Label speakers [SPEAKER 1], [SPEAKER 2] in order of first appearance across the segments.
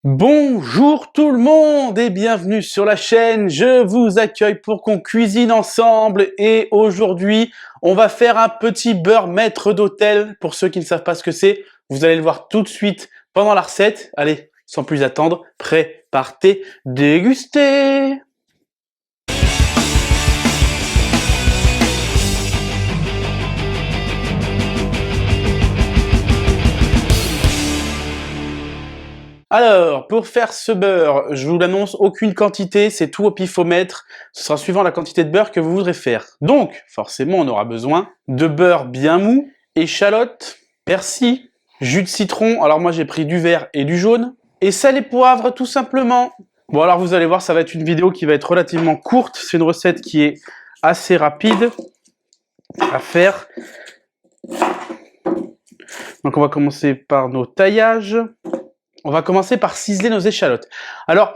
[SPEAKER 1] Bonjour tout le monde et bienvenue sur la chaîne, je vous accueille pour qu'on cuisine ensemble et aujourd'hui on va faire un petit beurre maître d'hôtel. Pour ceux qui ne savent pas ce que c'est, vous allez le voir tout de suite pendant la recette. Allez, sans plus attendre, prêt, partez, dégustez! Alors, pour faire ce beurre, je vous l'annonce, aucune quantité, c'est tout au pifomètre. Ce sera suivant la quantité de beurre que vous voudrez faire. Donc, forcément, on aura besoin de beurre bien mou, échalote, persil, jus de citron. Alors moi, j'ai pris du vert et du jaune. Et sel et poivre, tout simplement. Bon, alors vous allez voir, ça va être une vidéo qui va être relativement courte. C'est une recette qui est assez rapide à faire. Donc, on va commencer par nos taillages. On va commencer par ciseler nos échalotes. Alors,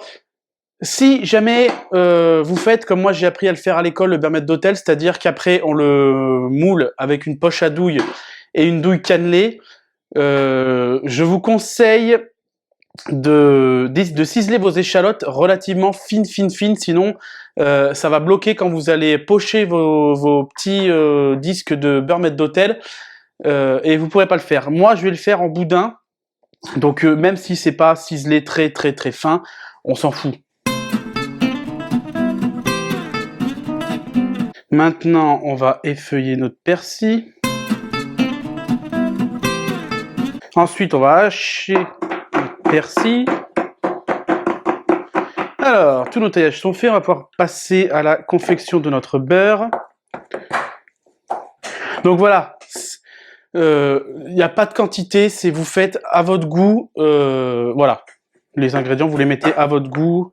[SPEAKER 1] si jamais vous faites comme moi j'ai appris à le faire à l'école, le beurre maître d'hôtel, c'est-à-dire qu'après on le moule avec une poche à douille et une douille cannelée, je vous conseille de ciseler vos échalotes relativement fines, sinon ça va bloquer quand vous allez pocher vos petits disques de beurre maître d'hôtel et vous ne pourrez pas le faire. Moi, je vais le faire en boudin. Donc même si c'est pas ciselé très fin, on s'en fout. Maintenant, on va effeuiller notre persil. Ensuite, on va hacher notre persil. Alors, tous nos taillages sont faits, on va pouvoir passer à la confection de notre beurre. Donc voilà, il n'y a pas de quantité, c'est vous faites à votre goût. Voilà, les ingrédients, vous les mettez à votre goût.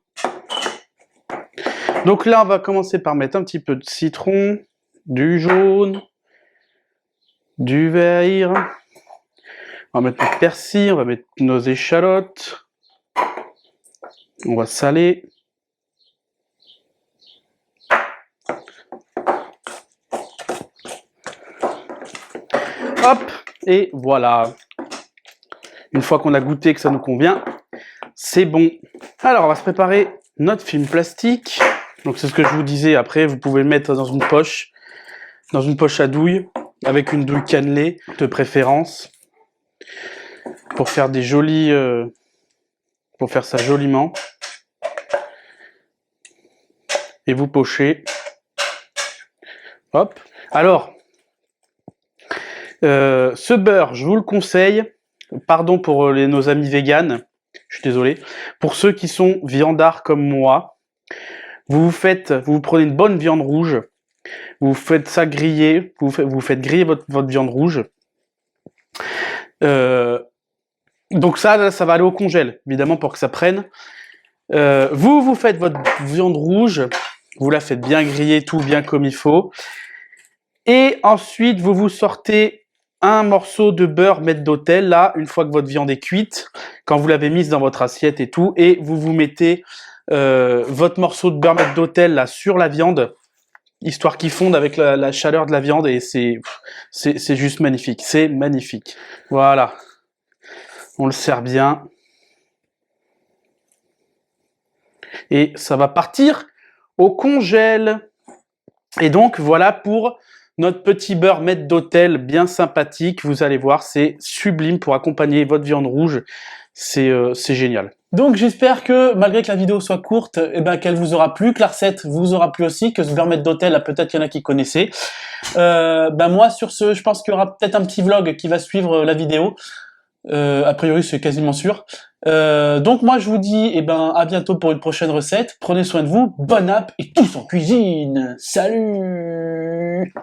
[SPEAKER 1] Donc là, on va commencer par mettre un petit peu de citron, du jaune, du vert. On va mettre notre persil, on va mettre nos échalotes. On va saler. Hop, et voilà. Une fois qu'on a goûté que ça nous convient, c'est bon. Alors, on va se préparer notre film plastique. Donc, c'est ce que je vous disais. Après, vous pouvez le mettre dans une poche à douille, avec une douille cannelée, de préférence, pour faire des jolis, pour faire ça joliment. Et vous pochez. Hop. Alors, ce beurre, je vous le conseille. Pardon pour nos amis véganes, je suis désolé. Pour ceux qui sont viandards comme moi, vous prenez une bonne viande rouge, vous faites ça griller, vous faites griller votre viande rouge. Donc ça va aller au congèle, évidemment, pour que ça prenne. Vous faites votre viande rouge, vous la faites bien griller, tout bien comme il faut. Et ensuite, vous sortez un morceau de beurre maître d'hôtel, là, une fois que votre viande est cuite, quand vous l'avez mise dans votre assiette et tout, et vous mettez votre morceau de beurre maître d'hôtel là sur la viande, histoire qu'il fonde avec la chaleur de la viande, et c'est juste magnifique, c'est magnifique. Voilà, on le sert bien. Et ça va partir au congèle. Et donc, voilà pour notre petit beurre maître d'hôtel bien sympathique. Vous allez voir, c'est sublime pour accompagner votre viande rouge. C'est génial. Donc j'espère que malgré que la vidéo soit courte, qu'elle vous aura plu, que la recette vous aura plu aussi, que ce beurre maître d'hôtel, peut-être qu'il y en a qui connaissaient. Moi sur ce, je pense qu'il y aura peut-être un petit vlog qui va suivre la vidéo. A priori c'est quasiment sûr. Donc moi je vous dis à bientôt pour une prochaine recette. Prenez soin de vous, bonne app et tous en cuisine. Salut!